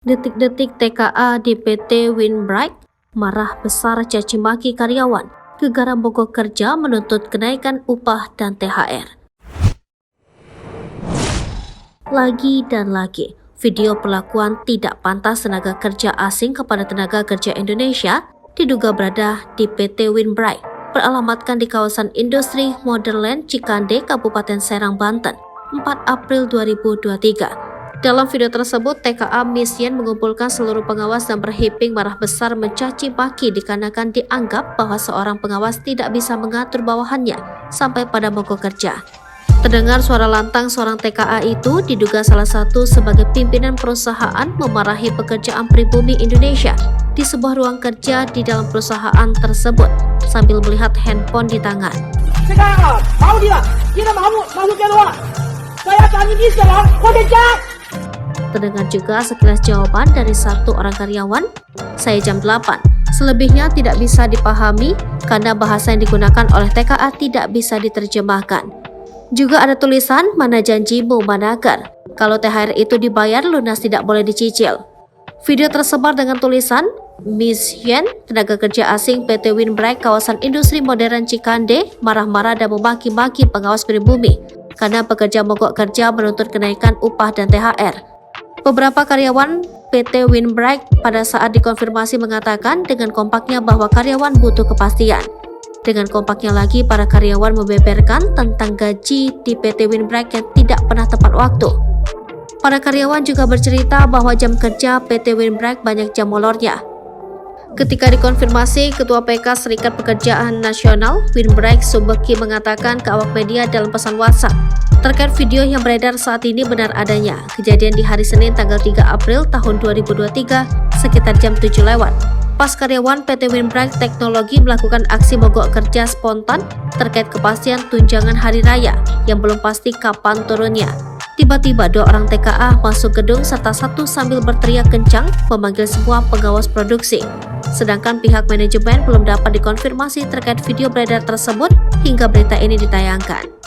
Detik-detik TKA di PT Windbreak, marah besar caci maki karyawan, gegara mogok kerja menuntut kenaikan upah dan THR. Lagi dan lagi, video perlakuan tidak pantas tenaga kerja asing kepada tenaga kerja Indonesia diduga berada di PT Windbreak, beralamatkan di kawasan industri Modern Cikande, Kabupaten Serang, Banten, 4 April 2023. Dalam video tersebut, TKA Miss Yen mengumpulkan seluruh pengawas dan berhimping marah besar mencaci maki dikarenakan dianggap bahwa seorang pengawas tidak bisa mengatur bawahannya sampai pada mogok kerja. Terdengar suara lantang seorang TKA itu diduga salah satu sebagai pimpinan perusahaan memarahi pekerjaan pribumi Indonesia di sebuah ruang kerja di dalam perusahaan tersebut sambil melihat handphone di tangan. Sekarang, mau dia mau masuk keluar. Saya akan ini sekarang, kerja. Terdengar juga sekilas jawaban dari satu orang karyawan, "Saya jam 8. Selebihnya tidak bisa dipahami karena bahasa yang digunakan oleh TKA tidak bisa diterjemahkan. Juga ada tulisan, mana janjimu Manager. Kalau THR itu dibayar, lunas tidak boleh dicicil." Video tersebar dengan tulisan, Miss Yen, tenaga kerja asing PT Windbreak kawasan industri modern Cikande, marah-marah dan memaki-maki pengawas pribumi karena pekerja mogok kerja menuntut kenaikan upah dan THR. Beberapa karyawan PT Windbreak pada saat dikonfirmasi mengatakan dengan kompaknya bahwa karyawan butuh kepastian. Dengan kompaknya lagi, para karyawan membeberkan tentang gaji di PT Windbreak yang tidak pernah tepat waktu. Para karyawan juga bercerita bahwa jam kerja PT Windbreak banyak jam molornya. Ketika dikonfirmasi, Ketua PK Serikat Pekerjaan Nasional Windbreak Subeki mengatakan ke awak media dalam pesan WhatsApp terkait video yang beredar saat ini benar adanya. Kejadian di hari Senin tanggal 3 April tahun 2023 sekitar jam 7 lewat. Pas karyawan PT Windbreak Teknologi melakukan aksi mogok kerja spontan terkait kepastian tunjangan hari raya yang belum pasti kapan turunnya. Tiba-tiba 2 orang TKA masuk gedung serta satu sambil berteriak kencang memanggil semua pengawas produksi. Sedangkan pihak manajemen belum dapat dikonfirmasi terkait video beredar tersebut hingga berita ini ditayangkan.